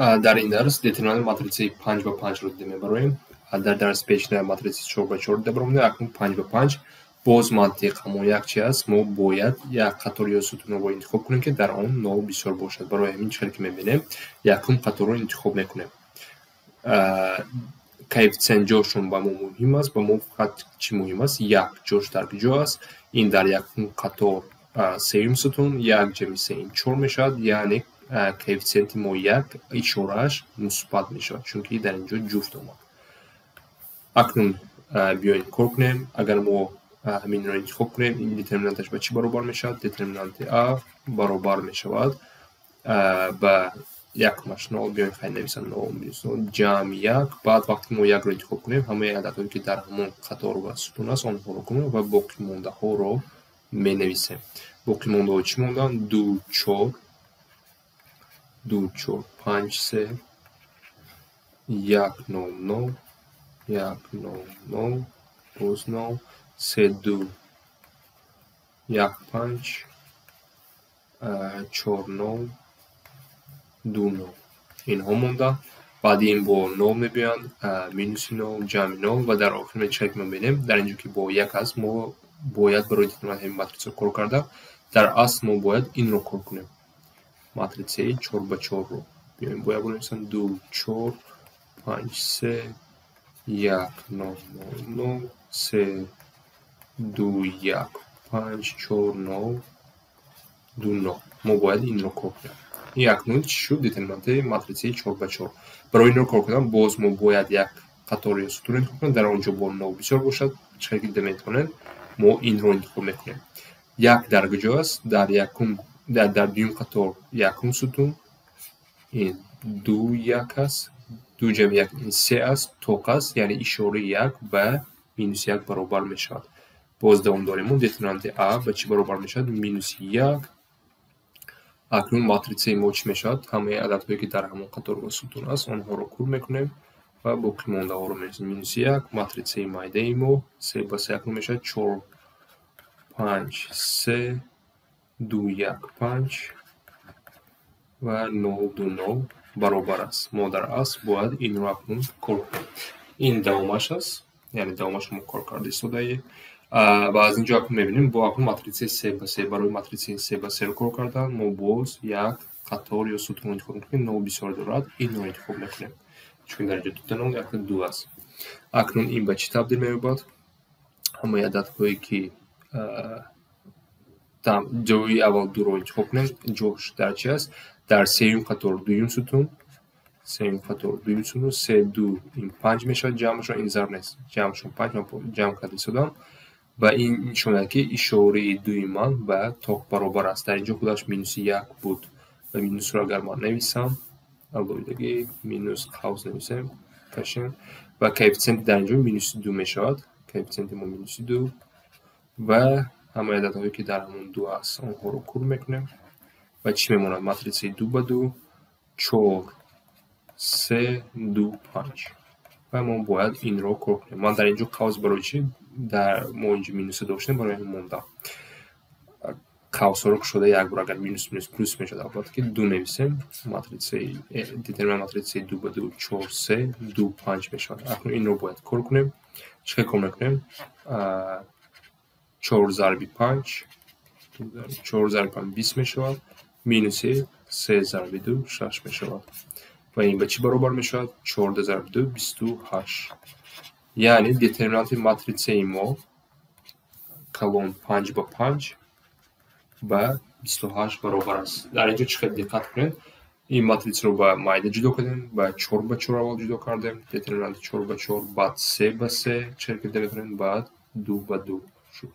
در این درس детерминанти матрисаи 5 ба 5 ро дида мебароем. дар дарси пешина матрисаи 4 ба 4 дида баромаде. Акнун 5 ба 5 боз мантиқ ҳамон як чи аст. Мо бояд як қатор ё сутунро интихоб кунем ки дар он нов бисёр бошад. Барои ҳамин чизе ки мебинем якум қаторро интихоб мекунем. коэффициент ҷошон ба мо муҳим аст. Ба мо фақат чӣ муҳим аст? Як ҷош дар куҷо аст? Ин дар якум қатор сеюм сутун, як ҷамъи се ин 4 мешавад, яъне коэффициенти мо як ишорааш мусбат мешавад, чунки дар инҷо ҷуфт омад. Акнун биёем кор кунем. Агар мо ҳаминро интихоб кунем, ин детерминанташ ба чӣ баробар мешавад? Детерминанти а баробар мешавад ба 1,0. биёем хай нависам 0,0 ҷамъи 1. баъд вақте мо якро интихоб кунем, ҳамаи ададҳое ки дар ҳамон қатор ва сутун аст онҳоро кунем ва боқӣ мондаҳоро менависем. Боқӣ мондаҳо чӣ монданд? 2 4 2 4 5 3 1 0 0 1 0 0 боз 0 3 2 1 5 4 0 2 0 инҳо монданд. баъди ин бо 0 мебиёянд, минуси 0, ҷамъи 0 ва дар охир чизе ки мо мебинем дар инҷо ки бо 1 аст, мо бояд барои детерминанти ҳамин матриса кор карда, дар асл мо бояд инро кор кунем. матрисаи 4 ба 4 ро биёем бо як бинависам 2 4 5 3 1 0 0 3 2 1 5 4 0 2 0. мо бояд инро кор кунем. ин акнун чӣ шуд? Детерминанти матрисаи 4 ба 4. барои инро кор кунам боз мо бояд як қатор ё сутунро интихоб кунем. дар он ҷо бо 0 бисёр бошад. чизе ки дида метавонем, мо инро интихоб мекунем. як дар куҷо аст? Дар дуюм қатор якум сутун, ин 2 1 аст. 2 ҷамъи 1 ин 3 аст. тоқ аст, яъне ишораи 1 ба минуси 1 баробар мешавад. боз давом дорем. Детерминанти а ба чӣ баробар мешавад? Минуси 1. акнун матрисаи мо чӣ мешавад? ҳамаи ададҳое ки дар ҳамон қатор ва сутун аст онҳоро кур мекунем ва боқӣ мондаҳоро менависем. минуси 1. матрисаи майдаи мо 3 ба 3 акнун мешавад 4 5 3 2 1 5 ва 0 2 0 баробар аст. мо дар асл бояд инро акнун кор кунем. ин давомаш аст, яъне давомашро мо кор карда истодаем. ва аз инҷо акнун мебинем бо акнун матрисаи 3 ба 3. барои матрисаи 3 ба 3 ро кор кардан мо боз як қатор ё сутунро интихоб мекунем. 0 бисёр дорад, инро интихоб мекунем, чунки дар инҷо 2 як 2 аст. акнун ин ба чӣ табдил меёбад? ҳамаи ададҳое ки ҷои аввал 2 ро интихоб кунем. ҷош дар чӣ аст? дар сеюм қатор дуюм сутун, сеюм қатор дуюм сутун 3 2 ин 5 мешавад. ҷамъшон ин зарф нест, ҷамъшон 5 ман ҷамъ карда истодам. ва ин нишон медиҳад ки ишораи дуи ман ба тоқ баробар аст. дар инҷо худаш минуси 1 буд ва минусро агар ман нависам, алоҳидагӣ минус қавс нависем кашем ва коэффициенти дар инҷо минуси 2 мешавад. коэффициенти мо минуси 2 ва ҳамаи ададҳое ки дар ҳамон 2 аст онҳоро кур мекунем ва чӣ мемонад? матрисаи 2 ба 2 4 3 2 5 ва мо бояд инро кор кунем. ман дар инҷо қавс барои чӣ? дар мо инҷо минуса доштем, барои ҳамин монда. қавсҳоро кушода як бор агар минус минус плюс мешавад, албатта ки 2 нависем. матрисаи детерминанти матрисаи 2 ба 2 4 3 2 5 мешавад. акнун инро бояд кор кунем. чиқе кор мекунем? 4 зарби 5 4 зарби 5 20 мешавад. минуси 3 зарби 2 6 мешавад. ва ин ба чӣ баробар мешавад? 14 зарби 2 28. яъне детерминанти матрисаи мо калон 5 ба 5 ба 28 баробар аст. дар инҷо чӣ хел диққат кунед? ин матрисаро ба майда ҷудо кардем, ба 4 ба 4 аввал ҷудо кардем. детерминанти 4 ба 4, баъд 3 ба 3 чизе ки дида метавонем, баъд 2 ба 2 шуд.